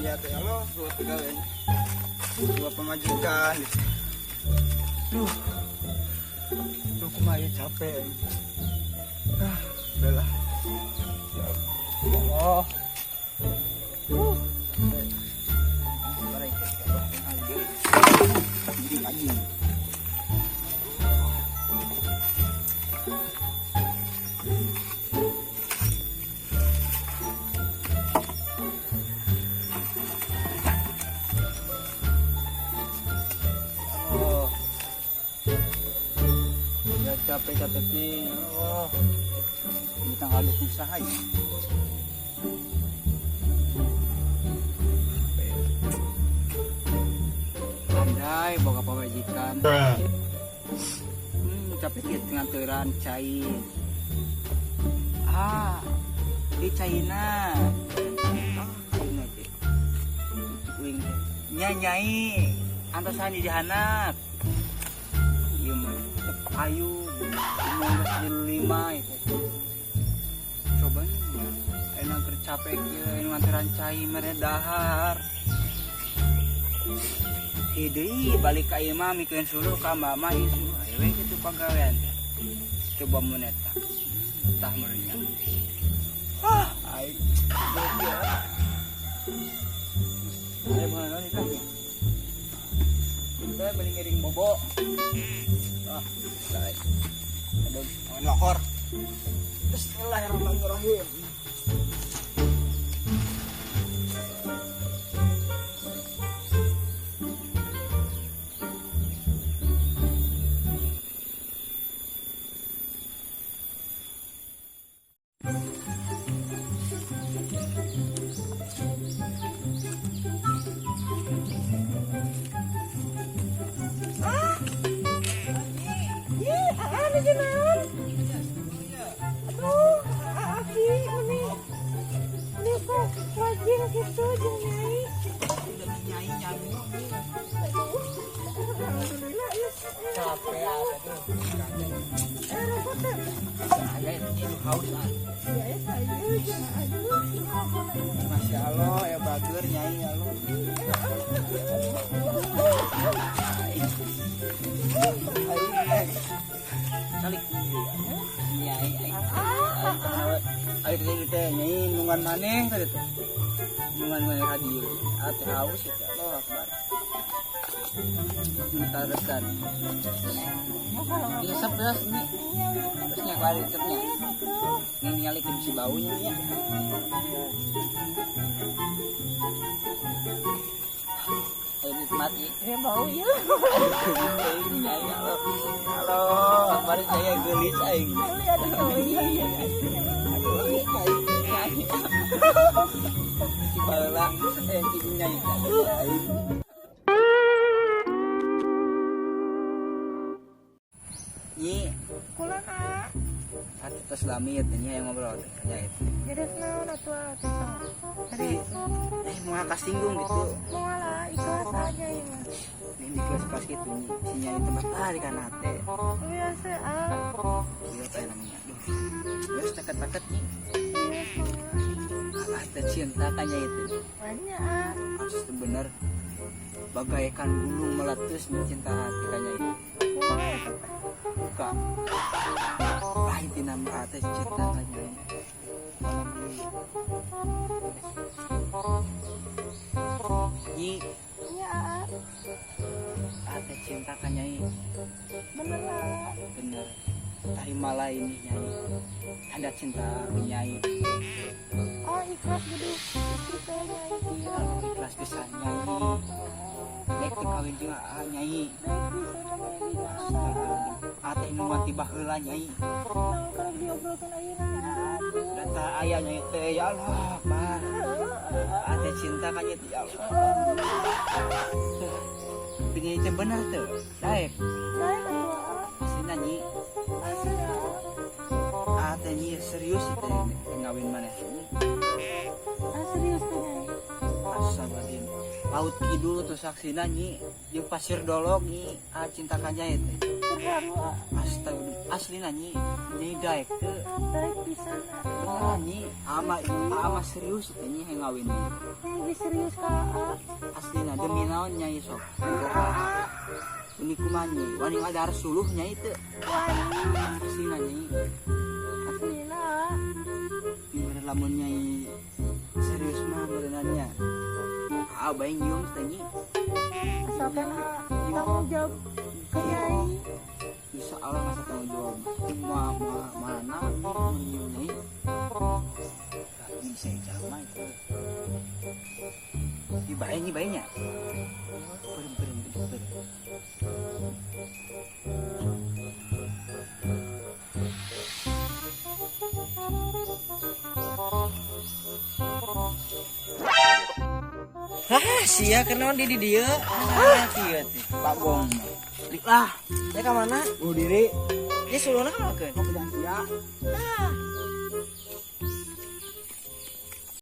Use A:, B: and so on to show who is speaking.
A: ya teh Allah suat kalian. Dua pemajikan. Duh. Duh kumaha capek. Udahlah. Ya Allah. Jadi lagi. Capek-capek sih, oh, kita nggak ada usaha ya. Andai boga pemajikan, capek kita nganteran cair. Di China, nyanyai, antosan di jahanap, iya mah, ayu. 15 itu coba nih enak tercapek ya nganteran cai mere dahar hidei balik ka ieu mah mikeun suluh ka mama isu ayewe kitu pagawean coba moneta tah merenya ai ayo mana nih tah kita beli ngiring bobo baik ada lohor. Bismillahirrahmanirrahim.
B: Gitu jeung nyai.
A: Nyai nyanyi.
B: Alhamdulillah ya.
A: Capek atuh.
B: Repot teh.
A: Saya ini haus ah.
B: Ya saya jeung aduh.
A: Masya Allah ya bager nyai ya lu. Salik. Nyai air ini teh nyai nungan maneh tadi teh. Nungan maneh radio. Atuh haus itu. Allah Akbar. Minta rekan. Ini sebelas ini. Terusnya kali terusnya. Ini nyalik ke si baunya ya. Mati
B: bau ya.
A: Ini nyai halo kemarin saya gelis aing si bala yang cium nyai aing nyi
B: Kulan ah.
A: atuh tos lamit nya yang ngobrol nyai
B: Jadi naon atuh
A: tadi mau kasinggung gitu
B: Moala ikhlas aja ya mah.
A: ini kelas gitu si nyai tempat hari kan hati
B: Biasa ah.
A: iya apa namanya terus takat-takat nih ada cinta kayaknya itu
B: Banyak ah.
A: pasti bener bagaikan gunung meletus mencinta hati kayaknya itu buka itu nama hati cinta kayaknya ini
B: Iya ah.
A: hati cinta kayaknya
B: Bener lah.
A: bener tarimalah ini nyai ada cinta nyai
B: Oh ikhlas gitu. Istri teh nyai dia.
A: ikhlas bisa nyai baik dikawin juga nyai
B: Baik bisa namanya
A: ate nu mati baheula nyai
B: Nah, kalau diobrolkan ayeuna aduh.
A: data aya nyai teh ya Allah mah ate cinta ka nyai ya Allah ini teh bener tuh daek
B: Naik atuh ah.
A: pasti nyanyi
B: Asli ah.
A: ate nyi serius itu ngawin maneh
B: Ah serius teh nyai.
A: asabatin laut kidul tuh saksina nyi jeung pasir dolog nyi cinta ka nyai teh
B: haru
A: Astaga, asli nanyi nyi daek ke
B: tarik pisan.
A: nyi ama serius teh nyi ngawin nyi.
B: Ini serius Kak.
A: Asli na demi naon nyai sok. Ini kumanyi, wani ngadar suluh nyai teu.
B: Wani
A: Asli na nyi.
B: aslina.
A: Bener lamun nyai serius mah berenannya. Abah nyium teh nyi.
B: Asalkan tanggung jawab ke Nyai.
A: Insya Allah masa tanggung jawab. Mana nyium nyai. Ini saya jama itu. Dibayanya. Beren. Sia kenaon di dia. Sia teh. Pak Gong. Lik lah.
C: Saya ke mana?
A: Bunuh diri.
C: Dia suruh naon keun?
A: Mau ke sia.
C: Nah,